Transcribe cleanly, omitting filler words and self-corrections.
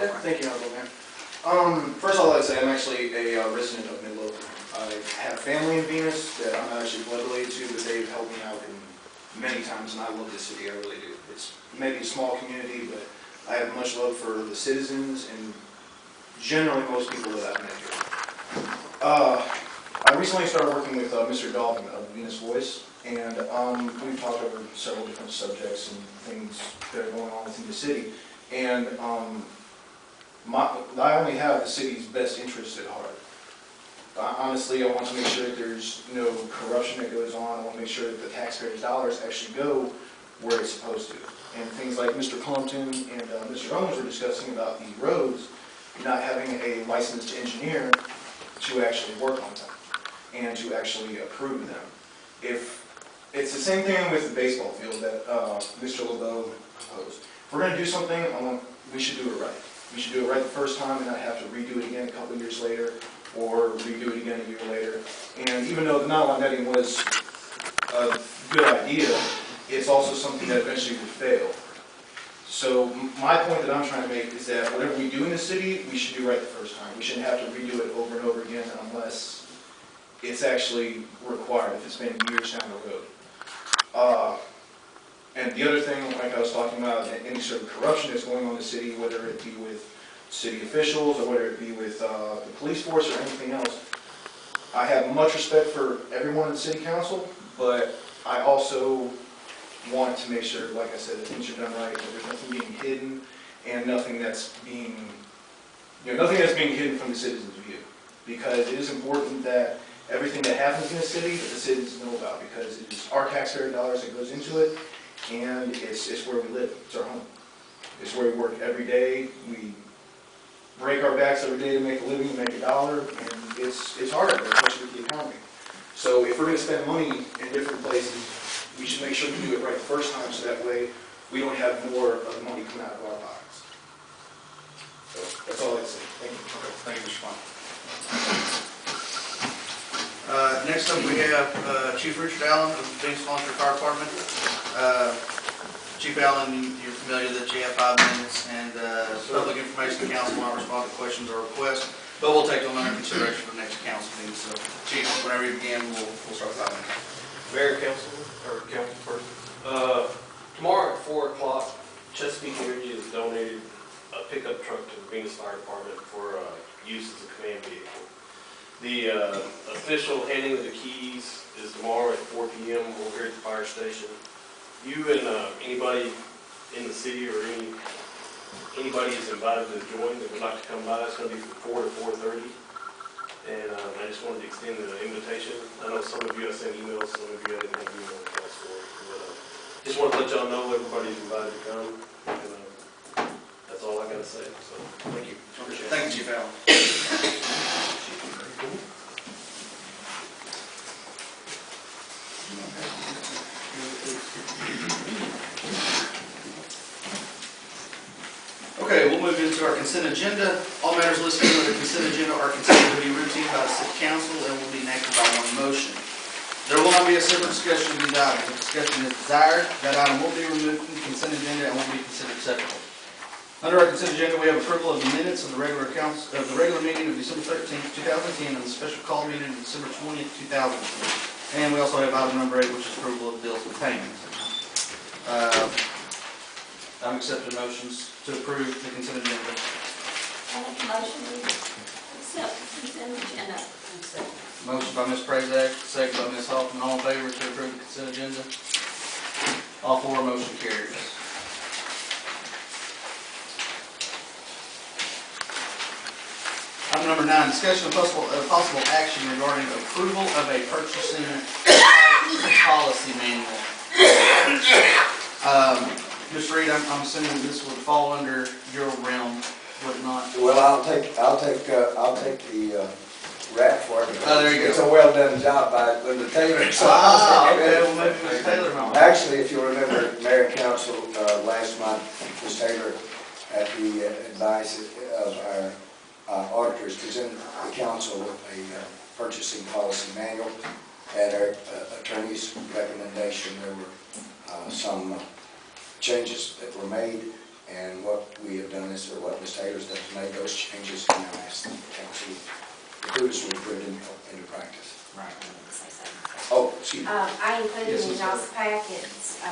Okay, thank you, Honorable Mayor. First of all, I'd say I'm actually a resident of Midlothian. I have family in Venus that I'm not actually blood related to, but they've helped me out in many times, and I love this city, I really do. It's maybe a small community, but I have much love for the citizens and generally most people that I've met here. I recently started working with Mr. Dalton of Venus Voice, and we've talked over several different subjects and things that are going on within the city. And I only have the city's best interest at heart. Honestly, I want to make sure that there's no corruption that goes on. I want to make sure that the taxpayers' dollars actually go where it's supposed to. And things like Mr. Clumpton and Mr. Owens were discussing about the roads, not having a licensed engineer to actually work on them and to actually approve them. If it's the same thing with the baseball field that Mr. LeBeau proposed. If we're going to do something, we should do it right. We should do it right the first time and not have to redo it again a couple of years later or redo it again a year later. And even though the nylon netting was a good idea, it's also something that eventually would fail. So my point that I'm trying to make is that whatever we do in the city, we should do right the first time. We shouldn't have to redo it over and over again unless it's actually required, if it's been years down the road. And the other thing, like I was talking about, any sort of corruption that's going on in the city, whether it be with city officials or whether it be with the police force or anything else, I have much respect for everyone in the city council, but I also want to make sure, like I said, that things are done right, that there's nothing being hidden and nothing that's being, nothing that's being hidden from the citizens' view. Because it is important that everything that happens in the city that the citizens know about, because it is our taxpayer dollars that goes into it, and it's where we live. It's our home. It's where we work every day. We break our backs every day to make a living, to make a dollar, and it's hard out there, especially with the economy. So if we're going to spend money in different places, we should make sure we do it right the first time, so that way we don't have more of the money come out of our pockets. So that's all I'd say. Thank you. Okay, thank you, Mr. Kline. Next up, we have Chief Richard Allen of the Venus Volunteer Fire Department. Chief Allen, you're familiar that you have 5 minutes, and Public Information Council will not respond to questions or requests, but we'll take them under consideration for the next council meeting. So, Chief, whenever you begin, we'll start with 5 minutes. Mayor, council person. Tomorrow at 4 o'clock, Chesapeake Energy has donated a pickup truck to the Venus Fire Department for use as a command vehicle. The official handing of the keys is tomorrow at 4 p.m. over here at the fire station. You and anybody in the city or anybody is invited to join that would like to come by. It's going to be from 4 to 4:30. And I just wanted to extend the invitation. I know some of you I sent emails, some of you I didn't have email requests for. But just want to let y'all know everybody's invited to come. And that's all I got to say. So thank you. Appreciate it. Thank you, Chief Allen. Okay, we'll move into our consent agenda. All matters listed on the consent agenda are considered to be routine by the City Council and will be enacted by one motion. There will not be a separate discussion of these items. If discussion is desired, that item will be removed from the consent agenda and will be considered separately. Under our consent agenda, we have approval of the minutes of the regular meeting of December 13th, 2010, and the special call meeting of December 20th, 2010. And we also have item number 8, which is approval of bills and payments. I'm accepting motions to approve the consent agenda. I make a motion to accept the consent agenda. Motion by Ms. Prazak, second by Ms. Hoffman. All in favor to approve the consent agenda? All 4, motion carries. Item number 9, discussion of possible action regarding approval of a purchasing policy manual. Ms. Reed, I'm assuming this would fall under your realm, would it not? Well, I'll take the rap for it. Oh, there you go. It's a well done job by Linda Taylor. So okay, well maybe Ms. Taylor might. Actually, if you remember, Mayor and Council last month, Ms. Taylor, at the advice of our auditors, presented the council with a purchasing policy manual. At our attorney's recommendation, there were some changes that were made And what we have done is, or what Ms. Taylor's done, is made those changes, and now ask the council, include us, to put it into practice. Right. Oh, excuse me. I included Yes, in Ms. y'all's packets,